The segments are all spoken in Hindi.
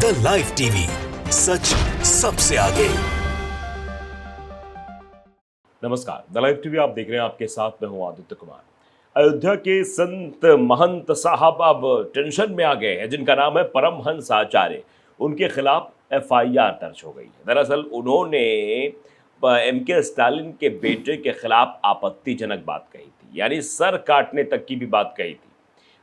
द लाइव टीवी, सच सबसे आगे। नमस्कार, द लाइव टीवी आप देख रहे हैं। आपके साथ मैं हूं आदित्य कुमार। अयोध्या के संत महंत साहब अब टेंशन में आ गए हैं, जिनका नाम है परमहंस आचार्य। उनके खिलाफ एफआईआर दर्ज हो गई है। दरअसल उन्होंने एम के स्टालिन के बेटे के खिलाफ आपत्तिजनक बात कही थी, यानी सर काटने तक की भी बात कही थी।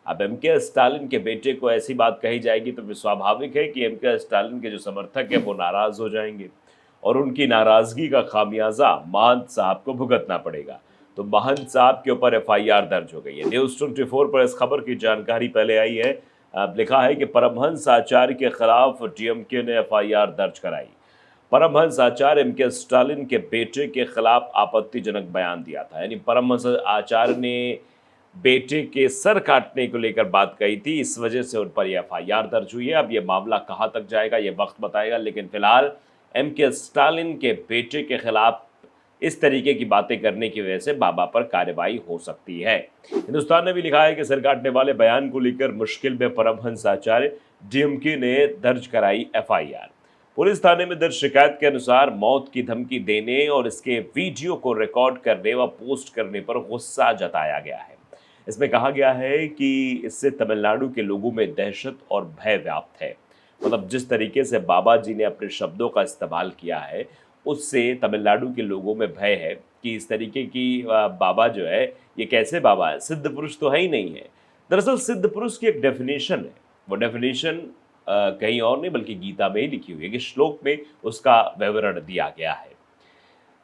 अब एम के स्टालिन के बेटे को ऐसी बात कही जाएगी तो स्वाभाविक है कि एम के स्टालिन के जो समर्थक है वो नाराज हो जाएंगे और उनकी नाराजगी का खामियाजा महंत साहब को भुगतना पड़ेगा। तो महंत साहब के ऊपर एफआईआर दर्ज हो गई है। न्यूज़ 24 पर इस खबर की जानकारी पहले आई है। अब लिखा है कि परमहंस आचार्य के खिलाफ डीएमके ने एफआईआर दर्ज कराई। परमहंस आचार्य एम के स्टालिन के बेटे के खिलाफ आपत्तिजनक बयान दिया था, यानी परमहंस आचार्य ने बेटे के सर काटने को लेकर बात कही थी, इस वजह से उन पर यह एफआईआर दर्ज हुई है। अब यह मामला कहां तक जाएगा ये वक्त बताएगा, लेकिन फिलहाल एम के स्टालिन के बेटे के खिलाफ इस तरीके की बातें करने की वजह से बाबा पर कार्रवाई हो सकती है। हिंदुस्तान ने भी लिखा है कि सर काटने वाले बयान को लेकर मुश्किल में परमहंस आचार्य, डीएमके ने दर्ज कराई एफआईआर। पुलिस थाने में दर्ज शिकायत के अनुसार मौत की धमकी देने और इसके वीडियो को रिकॉर्ड करने व पोस्ट करने पर गुस्सा जताया गया है। इसमें कहा गया है कि इससे तमिलनाडु के लोगों में दहशत और भय व्याप्त है। मतलब जिस तरीके से बाबा जी ने अपने शब्दों का इस्तेमाल किया है, उससे तमिलनाडु के लोगों में भय है कि इस तरीके की बाबा जो है ये कैसे बाबा है, सिद्ध पुरुष तो है ही नहीं है। दरअसल सिद्ध पुरुष की एक डेफिनेशन है, वो डेफिनेशन कहीं और नहीं बल्कि गीता में ही लिखी हुई है कि श्लोक में उसका विवरण दिया गया है।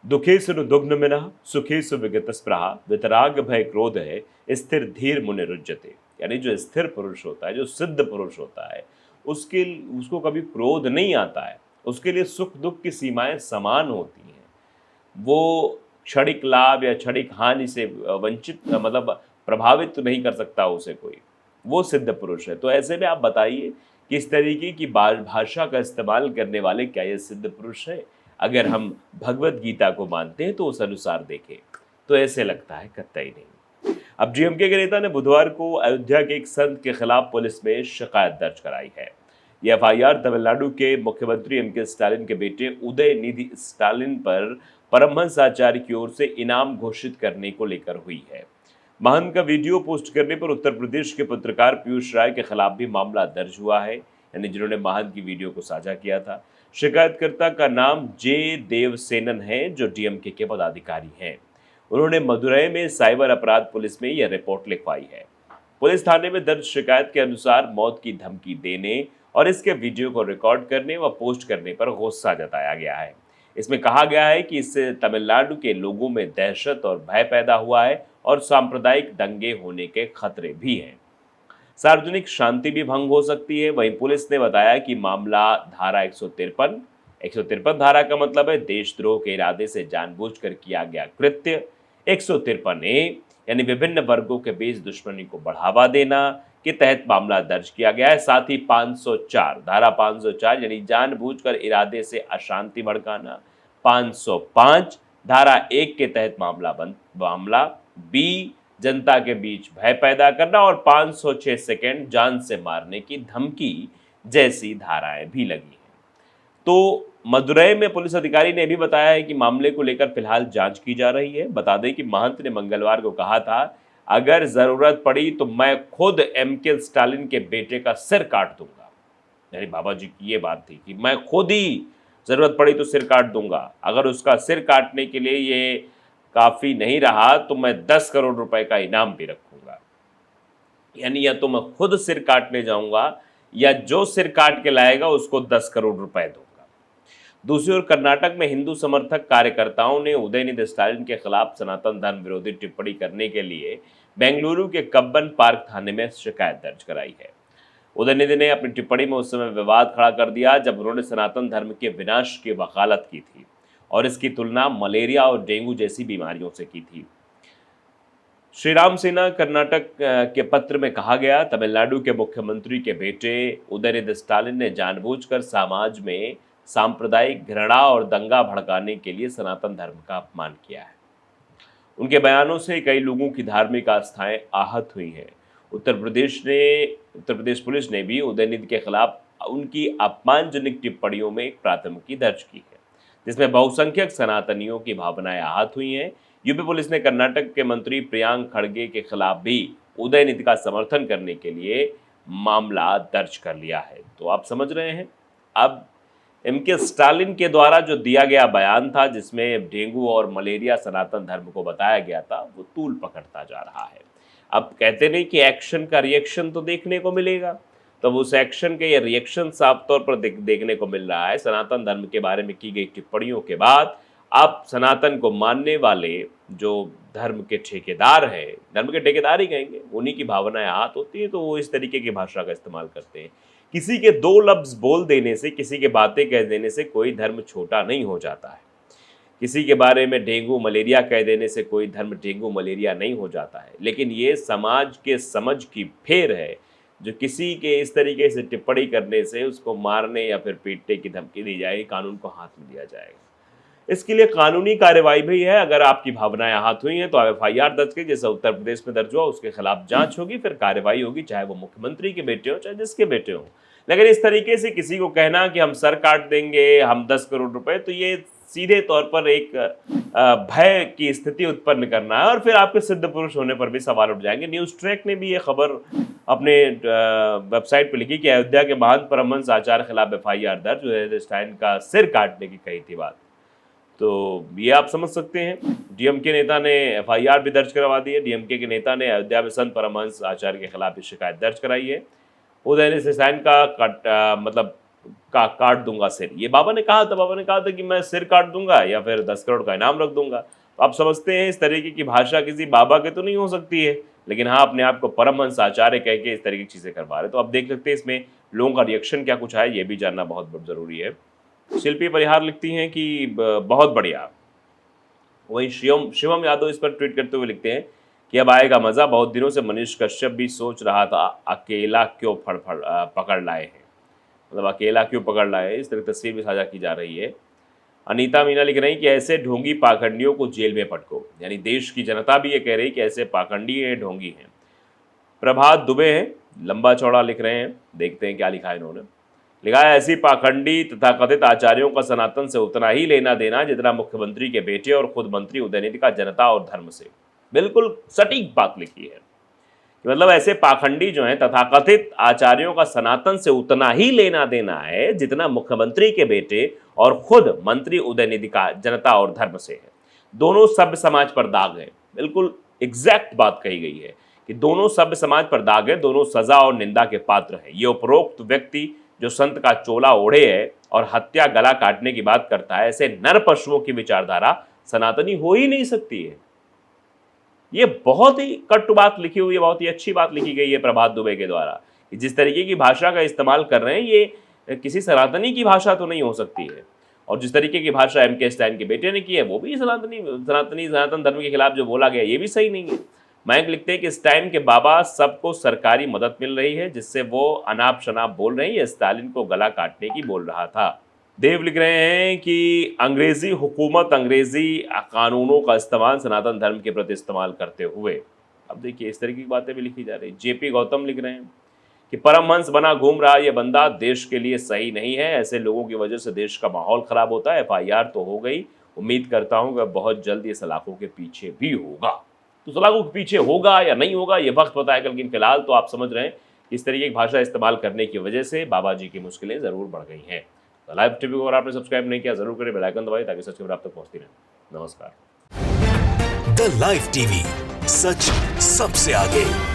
दुखेसु दुग्न मिनः सुखेसु विगत स्पृहा वितराग भय क्रोध है स्थिर धीर मुनि रुज्यते। यानी जो स्थिर पुरुष होता है, जो सिद्ध पुरुष होता है, उसको कभी क्रोध नहीं आता है। उसके लिए सुख दुख की सीमाएं समान होती हैं। वो क्षणिक लाभ या क्षणिक हानि से वंचित मतलब प्रभावित तो नहीं कर सकता उसे कोई। वो सिद्ध पुरुष है। तो ऐसे में आप बताइए कि इस तरीके की भाषा का इस्तेमाल करने वाले क्या ये सिद्ध पुरुष है? अगर हम भगवत गीता को मानते हैं तो उस अनुसार देखें तो ऐसे लगता है कतई नहीं। अब डीएमके के नेता ने बुधवार को अयोध्या के एक संत के खिलाफ पुलिस में शिकायत दर्ज कराई है। यह एफआईआर तमिलनाडु के मुख्यमंत्री एम के स्टालिन के बेटे उदयनिधि स्टालिन पर परमहंस आचार्य की ओर से इनाम घोषित करने को लेकर हुई है। महंत का वीडियो पोस्ट करने पर उत्तर प्रदेश के पत्रकार पीयूष राय के खिलाफ भी मामला दर्ज हुआ है, यानी जिन्होंने महंत की वीडियो को साझा किया था। शिकायतकर्ता का नाम जे देवसेनन है, जो डीएमके के पदाधिकारी हैं। उन्होंने मदुरई में साइबर अपराध पुलिस में यह रिपोर्ट लिखवाई है। पुलिस थाने में दर्ज शिकायत के अनुसार मौत की धमकी देने और इसके वीडियो को रिकॉर्ड करने व पोस्ट करने पर गुस्सा जताया गया है। इसमें कहा गया है कि इससे तमिलनाडु के लोगों में दहशत और भय पैदा हुआ है और सांप्रदायिक दंगे होने के खतरे भी हैं। सार्वजनिक शांति भी भंग हो सकती है। वहीं पुलिस ने बताया कि मामला धारा 153 धारा का मतलब है देशद्रोह के इरादे से जानबूझकर किया गया कृत्य। 153A यानी विभिन्न वर्गों के बीच दुश्मनी को बढ़ावा देना के तहत मामला दर्ज किया गया है। साथ ही 504 धारा 504 यानी जानबूझकर इरादे से अशांति भड़काना। 505 धारा 1 के तहत मामला बी जनता के बीच भय पैदा करना और 506 सेकेंड जान से मारने की धमकी जैसी धाराएं भी लगी हैं। तो मदुरई में पुलिस अधिकारी ने भी बताया है कि मामले को लेकर फिलहाल जांच की जा रही है। बता दें कि महंत ने मंगलवार को कहा था, अगर जरूरत पड़ी तो मैं खुद एम के स्टालिन के बेटे का सिर काट दूंगा। यानी बाबा जी की ये बात थी कि मैं खुद ही जरूरत पड़ी तो सिर काट दूंगा। अगर उसका सिर काटने के लिए ये काफी नहीं रहा तो मैं 10 करोड़ रुपए का इनाम भी रखूंगा। यानी या तो मैं खुद सिर काटने जाऊंगा या जो सिर काट के लाएगा उसको 10 करोड़ रुपए दूंगा। दूसरी ओर कर्नाटक में हिंदू समर्थक कार्यकर्ताओं ने उदयनिधि स्टालिन के खिलाफ सनातन धर्म विरोधी टिप्पणी करने के लिए बेंगलुरु के कब्बन पार्क थाने में शिकायत दर्ज कराई है। उदयनिधि ने अपनी टिप्पणी में उस समय विवाद खड़ा कर दिया जब उन्होंने सनातन धर्म के विनाश की वकालत की थी और इसकी तुलना मलेरिया और डेंगू जैसी बीमारियों से की थी। श्री राम सेना कर्नाटक के पत्र में कहा गया, तमिलनाडु के मुख्यमंत्री के बेटे उदयनिधि स्टालिन ने जानबूझकर समाज में सांप्रदायिक घृणा और दंगा भड़काने के लिए सनातन धर्म का अपमान किया है। उनके बयानों से कई लोगों की धार्मिक आस्थाएं आहत हुई हैं। उत्तर प्रदेश पुलिस ने भी उदयनिधि के खिलाफ उनकी अपमानजनक टिप्पणियों में एक प्राथमिकी दर्ज की है, जिसमें बहुसंख्यक सनातनियों की भावनाएं आहत हुई हैं। यूपी पुलिस ने कर्नाटक के मंत्री प्रियांक खड़गे के खिलाफ भी उदयनिधि का समर्थन करने के लिए मामला दर्ज कर लिया है। तो आप समझ रहे हैं, अब एमके स्टालिन के द्वारा जो दिया गया बयान था, जिसमें डेंगू और मलेरिया सनातन धर्म को बताया गया था, वो तूल पकड़ता जा रहा है। अब कहते नहीं कि एक्शन का रिएक्शन तो देखने को मिलेगा, तो उस एक्शन के ये रिएक्शन साफ तौर पर देखने को मिल रहा है। सनातन धर्म के बारे में की गई टिप्पणियों के बाद अब सनातन को मानने वाले जो धर्म के ठेकेदार हैं, धर्म के ठेकेदार ही कहेंगे, उन्हीं की भावनाएं आहत होती हैं, तो वो इस तरीके की भाषा का इस्तेमाल करते हैं। किसी के दो लफ्ज बोल देने से, किसी के बातें कह देने से कोई धर्म छोटा नहीं हो जाता है। किसी के बारे में डेंगू मलेरिया कह देने से कोई धर्म डेंगू मलेरिया नहीं हो जाता है। लेकिन ये समाज के समझ की फेर है, जो किसी के इस तरीके से टिप्पणी करने से उसको मारने या फिर पीटने की धमकी दी जाएगी, कानून को हाथ में दिया जाएगा। इसके लिए कानूनी कार्रवाई भी है। अगर आपकी भावनाएं आहत हुई हैं तो आप FIR दर्ज की, जैसे उत्तर प्रदेश में दर्ज हुआ, उसके खिलाफ जांच होगी, फिर कार्रवाई होगी, चाहे वो मुख्यमंत्री के बेटे हो चाहे जिसके बेटे हो। लेकिन इस तरीके से किसी को कहना कि हम सर काट देंगे, हम 10 करोड़ रुपए, तो ये सीधे तौर पर एक भय की स्थिति उत्पन्न करना है, और फिर आपके सिद्ध पुरुष होने पर भी सवाल उठ जाएंगे। न्यूज़ ट्रैक ने भी ये खबर अपने वेबसाइट पर लिखी कि अयोध्या के महंत परमहंस आचार्य खिलाफ FIR दर्ज, स्टालिन का सिर काटने की कही थी बात। तो ये आप समझ सकते हैं, DMK नेता ने FIR भी दर्ज करवा दी है। DMK के नेता ने अयोध्या में संत परमहंस आचार्य के खिलाफ शिकायत दर्ज कराई है। उदयनिधि स्टालिन का काट दूंगा सिर, ये बाबा ने कहा था। बाबा ने कहा था कि मैं सिर काट दूंगा या फिर 10 करोड़ का इनाम रख दूंगा। तो आप समझते हैं इस तरीके की भाषा किसी बाबा के तो नहीं हो सकती है, लेकिन हाँ, अपने आप को परमहंस आचार्य कह के इस तरीके की चीज़ें करवा रहे। तो आप देख सकते हैं इसमें लोगों का रिएक्शन क्या कुछ है, ये भी जानना बहुत ज़रूरी है। शिल्पी परिहार लिखती हैं कि बहुत बढ़िया। वहीं शिवम यादव इस पर ट्वीट करते हुए लिखते हैं कि अब आएगा मज़ा, बहुत दिनों से मनीष कश्यप भी सोच रहा था अकेला क्यों पकड़ लाए हैं, मतलब अकेला क्यों पकड़ लाए। इस तरह तस्वीर भी साझा की जा रही है। अनीता मीना लिख रही कि ऐसे ढोंगी पाखंडियों को जेल में पटको, यानी देश की जनता भी ये कह रही कि ऐसे पाखंडी हैं, ढोंगी हैं। प्रभात दुबे हैं, लंबा चौड़ा लिख रहे हैं, देखते हैं क्या लिखा है इन्होंने। लिखा है, ऐसी पाखंडी तथा कथित आचार्यों का सनातन से उतना ही लेना देना जितना मुख्यमंत्री के बेटे और खुद मंत्री उदयनिधि का जनता और धर्म से। बिल्कुल सटीक बात लिखी है, मतलब ऐसे पाखंडी जो हैं तथाकथित आचार्यों का सनातन से उतना ही लेना देना है जितना मुख्यमंत्री के बेटे और खुद मंत्री उदयनिधि का जनता और धर्म से है। दोनों सभ्य समाज पर दाग है। बिल्कुल एग्जैक्ट बात कही गई है कि दोनों सभ्य समाज पर दाग है, दोनों सजा और निंदा के पात्र हैं। ये उपरोक्त व्यक्ति जो संत का चोला ओढ़े है और हत्या गला काटने की बात करता है, ऐसे नर पशुओं की विचारधारा सनातनी हो ही नहीं सकती है। ये बहुत ही कटु बात लिखी हुई है, बहुत ही अच्छी बात लिखी गई है प्रभात दुबे के द्वारा कि जिस तरीके की भाषा का इस्तेमाल कर रहे हैं, ये किसी सनातनी की भाषा तो नहीं हो सकती है। और जिस तरीके की भाषा MK स्टालिन के बेटे ने की है, वो भी सनातन धर्म के खिलाफ जो बोला गया, ये भी सही नहीं है। मयंक लिखते हैं कि इस टाइम के बाबा सबको सरकारी मदद मिल रही है, जिससे वो अनाप शनाप बोल रहे हैं, ये स्टालिन को गला काटने की बोल रहा था। देव लिख रहे हैं कि अंग्रेजी हुकूमत अंग्रेजी कानूनों का इस्तेमाल सनातन धर्म के प्रति इस्तेमाल करते हुए। अब देखिए इस तरह की बातें भी लिखी जा रही। JP गौतम लिख रहे हैं कि परमहंस बना घूम रहा ये बंदा देश के लिए सही नहीं है, ऐसे लोगों की वजह से देश का माहौल खराब होता है। FIR तो हो गई, उम्मीद करता हूँ कि बहुत जल्द ये सलाखों के पीछे भी होगा। तो सलाखों के पीछे होगा या नहीं होगा ये वक्त बताएगा, लेकिन फिलहाल तो आप समझ रहे हैं इस तरीके की भाषा इस्तेमाल करने की वजह से बाबा जी की मुश्किलें ज़रूर बढ़ गई हैं। तो लाइव टीवी को अगर आपने सब्सक्राइब नहीं किया जरूर करें, बेल आइकन दबाएं ताकि सच खबर आप तक पहुंचती रहे। नमस्कार। द लाइव टीवी, सच सबसे आगे।